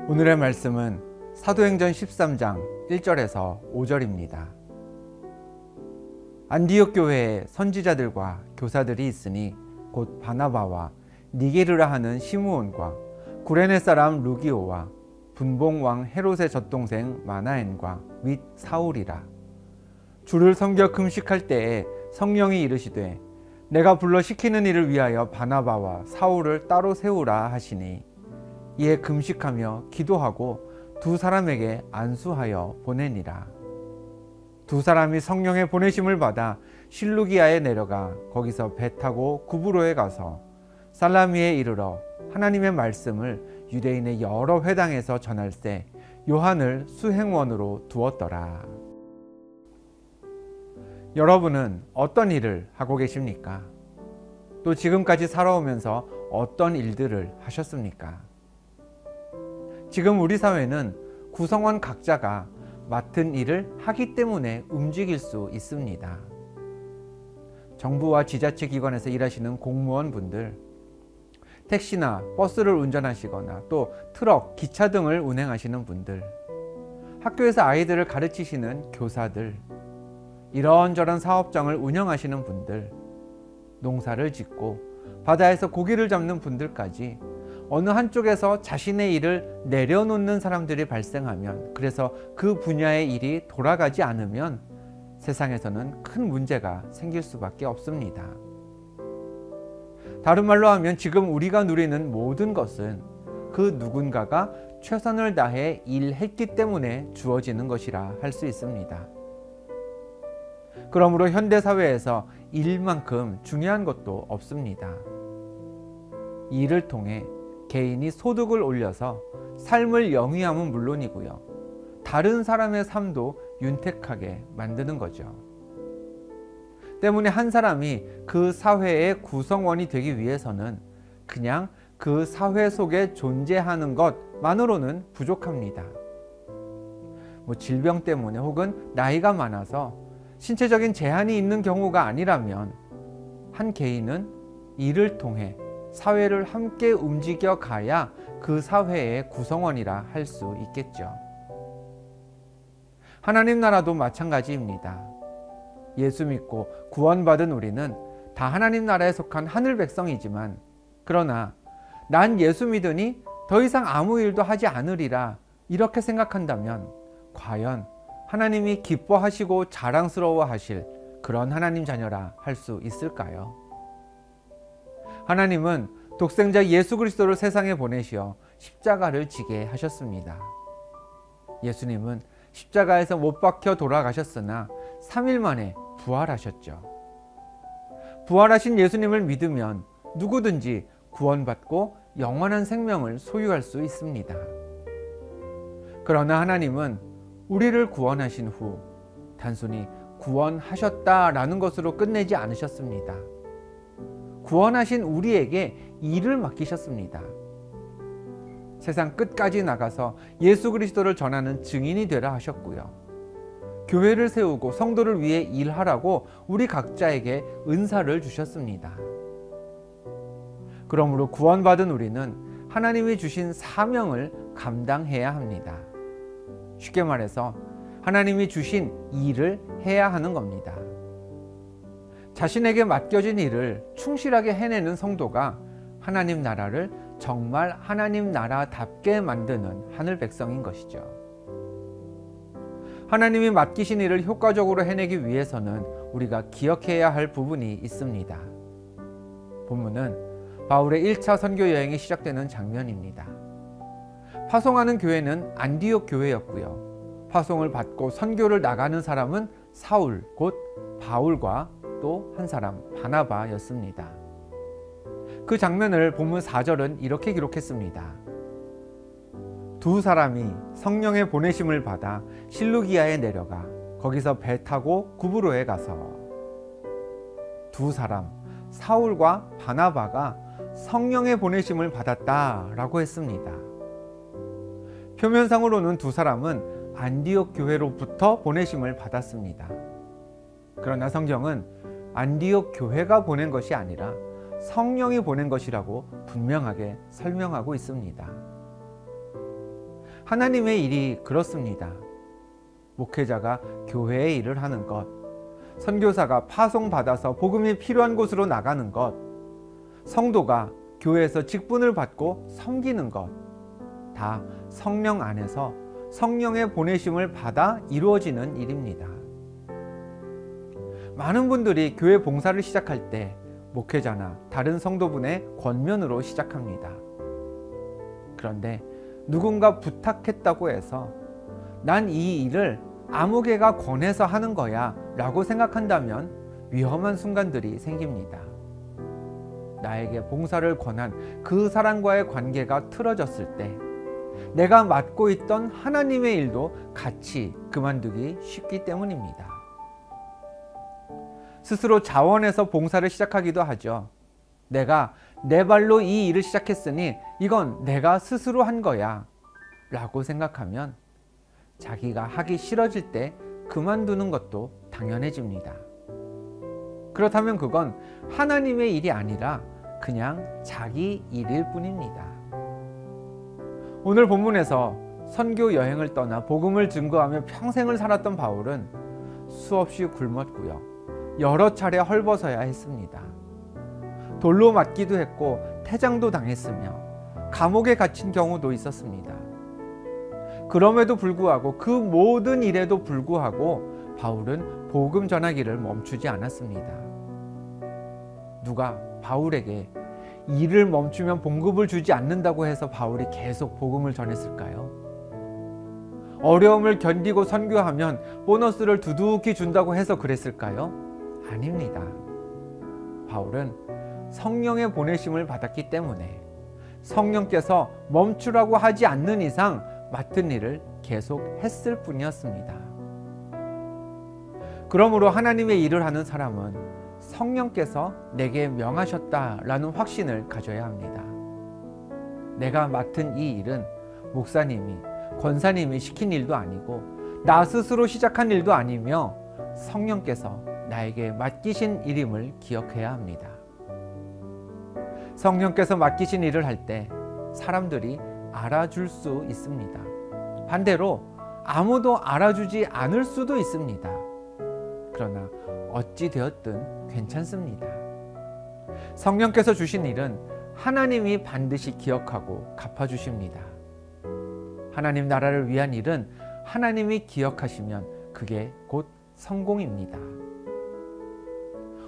오늘의 말씀은 사도행전 13장 1절에서 5절입니다. 안디옥 교회에 선지자들과 교사들이 있으니 곧 바나바와 니게르라 하는 시므온과 구레네 사람 루기오와 분봉왕 헤롯의 젖동생 마나엔과 윗 사울이라. 주를 섬겨 금식할 때에 성령이 이르시되 내가 불러 시키는 일을 위하여 바나바와 사울을 따로 세우라 하시니 이에 금식하며 기도하고 두 사람에게 안수하여 보내니라. 두 사람이 성령의 보내심을 받아 실루기아에 내려가 거기서 배 타고 구브로에 가서 살라미에 이르러 하나님의 말씀을 유대인의 여러 회당에서 전할세 요한을 수행원으로 두었더라. 여러분은 어떤 일을 하고 계십니까? 또 지금까지 살아오면서 어떤 일들을 하셨습니까? 지금 우리 사회는 구성원 각자가 맡은 일을 하기 때문에 움직일 수 있습니다. 정부와 지자체 기관에서 일하시는 공무원분들, 택시나 버스를 운전하시거나 또 트럭, 기차 등을 운행하시는 분들, 학교에서 아이들을 가르치시는 교사들, 이런저런 사업장을 운영하시는 분들, 농사를 짓고 바다에서 고기를 잡는 분들까지 어느 한쪽에서 자신의 일을 내려놓는 사람들이 발생하면, 그래서 그 분야의 일이 돌아가지 않으면 세상에서는 큰 문제가 생길 수밖에 없습니다. 다른 말로 하면 지금 우리가 누리는 모든 것은 그 누군가가 최선을 다해 일했기 때문에 주어지는 것이라 할 수 있습니다. 그러므로 현대사회에서 일만큼 중요한 것도 없습니다. 일을 통해 개인이 소득을 올려서 삶을 영위함은 물론이고요, 다른 사람의 삶도 윤택하게 만드는 거죠. 때문에 한 사람이 그 사회의 구성원이 되기 위해서는 그냥 그 사회 속에 존재하는 것만으로는 부족합니다. 질병 때문에 혹은 나이가 많아서 신체적인 제한이 있는 경우가 아니라면 한 개인은 일을 통해 사회를 함께 움직여 가야 그 사회의 구성원이라 할 수 있겠죠. 하나님 나라도 마찬가지입니다. 예수 믿고 구원받은 우리는 다 하나님 나라에 속한 하늘 백성이지만, 그러나 난 예수 믿으니 더 이상 아무 일도 하지 않으리라 이렇게 생각한다면 과연 하나님이 기뻐하시고 자랑스러워하실 그런 하나님 자녀라 할 수 있을까요? 하나님은 독생자 예수 그리스도를 세상에 보내시어 십자가를 지게 하셨습니다. 예수님은 십자가에서 못 박혀 돌아가셨으나 3일 만에 부활하셨죠. 부활하신 예수님을 믿으면 누구든지 구원받고 영원한 생명을 소유할 수 있습니다. 그러나 하나님은 우리를 구원하신 후 단순히 구원하셨다라는 것으로 끝내지 않으셨습니다. 구원하신 우리에게 일을 맡기셨습니다. 세상 끝까지 나가서 예수 그리스도를 전하는 증인이 되라 하셨고요, 교회를 세우고 성도를 위해 일하라고 우리 각자에게 은사를 주셨습니다. 그러므로 구원받은 우리는 하나님이 주신 사명을 감당해야 합니다. 쉽게 말해서 하나님이 주신 일을 해야 하는 겁니다. 자신에게 맡겨진 일을 충실하게 해내는 성도가 하나님 나라를 정말 하나님 나라답게 만드는 하늘 백성인 것이죠. 하나님이 맡기신 일을 효과적으로 해내기 위해서는 우리가 기억해야 할 부분이 있습니다. 본문은 바울의 1차 선교 여행이 시작되는 장면입니다. 파송하는 교회는 안디옥 교회였고요, 파송을 받고 선교를 나가는 사람은 사울, 곧 바울과 또 한 사람 바나바였습니다. 그 장면을 본문 4절은 이렇게 기록했습니다. 두 사람이 성령의 보내심을 받아 실루기아에 내려가 거기서 배 타고 구브로에 가서. 두 사람, 사울과 바나바가 성령의 보내심을 받았다라고 했습니다. 표면상으로는 두 사람은 안디옥 교회로부터 보내심을 받았습니다. 그러나 성경은 안디옥 교회가 보낸 것이 아니라 성령이 보낸 것이라고 분명하게 설명하고 있습니다. 하나님의 일이 그렇습니다. 목회자가 교회의 일을 하는 것, 선교사가 파송받아서 복음이 필요한 곳으로 나가는 것, 성도가 교회에서 직분을 받고 섬기는 것, 다 성령 안에서 성령의 보내심을 받아 이루어지는 일입니다. 많은 분들이 교회 봉사를 시작할 때 목회자나 다른 성도분의 권면으로 시작합니다. 그런데 누군가 부탁했다고 해서 난 이 일을 아무개가 권해서 하는 거야 라고 생각한다면 위험한 순간들이 생깁니다. 나에게 봉사를 권한 그 사람과의 관계가 틀어졌을 때 내가 맡고 있던 하나님의 일도 같이 그만두기 쉽기 때문입니다. 스스로 자원해서 봉사를 시작하기도 하죠. 내가 내 발로 이 일을 시작했으니 이건 내가 스스로 한 거야 라고 생각하면 자기가 하기 싫어질 때 그만두는 것도 당연해집니다. 그렇다면 그건 하나님의 일이 아니라 그냥 자기 일일 뿐입니다. 오늘 본문에서 선교 여행을 떠나 복음을 증거하며 평생을 살았던 바울은 수없이 굶었고요. 여러 차례 헐벗어야 했습니다. 돌로 맞기도 했고 태장도 당했으며 감옥에 갇힌 경우도 있었습니다. 그럼에도 불구하고 그 모든 일에도 불구하고 바울은 복음 전하기를 멈추지 않았습니다. 누가 바울에게 일을 멈추면 봉급을 주지 않는다고 해서 바울이 계속 복음을 전했을까요? 어려움을 견디고 선교하면 보너스를 두둑히 준다고 해서 그랬을까요? 아닙니다. 바울은 성령의 보내심을 받았기 때문에 성령께서 멈추라고 하지 않는 이상 맡은 일을 계속 했을 뿐이었습니다. 그러므로 하나님의 일을 하는 사람은 성령께서 내게 명하셨다라는 확신을 가져야 합니다. 내가 맡은 이 일은 목사님이, 권사님이 시킨 일도 아니고 나 스스로 시작한 일도 아니며 성령께서 나에게 맡기신 일임을 기억해야 합니다. 성령께서 맡기신 일을 할 때 사람들이 알아줄 수 있습니다. 반대로 아무도 알아주지 않을 수도 있습니다. 그러나 어찌 되었든 괜찮습니다. 성령께서 주신 일은 하나님이 반드시 기억하고 갚아주십니다. 하나님 나라를 위한 일은 하나님이 기억하시면 그게 곧 성공입니다.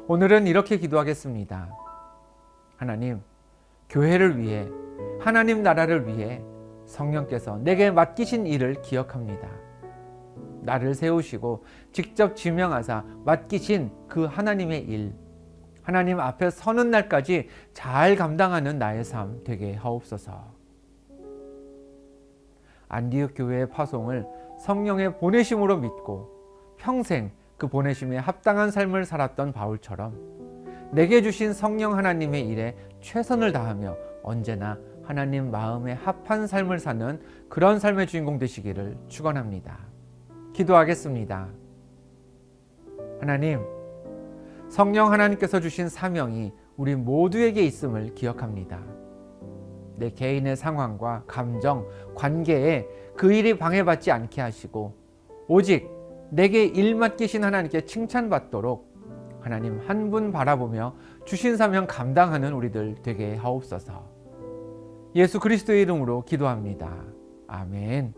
오늘은 이렇게 기도하겠습니다. 하나님, 교회를 위해, 하나님 나라를 위해 성령께서 내게 맡기신 일을 기억합니다. 나를 세우시고 직접 지명하사 맡기신 그 하나님의 일, 하나님 앞에 서는 날까지 잘 감당하는 나의 삶 되게 하옵소서. 안디옥 교회의 파송을 성령의 보내심으로 믿고 평생 그 보내심에 합당한 삶을 살았던 바울처럼 내게 주신 성령 하나님의 일에 최선을 다하며 언제나 하나님 마음에 합한 삶을 사는 그런 삶의 주인공 되시기를 축원합니다. 기도하겠습니다. 하나님, 성령 하나님께서 주신 사명이 우리 모두에게 있음을 기억합니다. 내 개인의 상황과 감정, 관계에 그 일이 방해받지 않게 하시고 오직 내게 일 맡기신 하나님께 칭찬받도록 하나님 한 분 바라보며 주신 사명 감당하는 우리들 되게 하옵소서. 예수 그리스도의 이름으로 기도합니다. 아멘.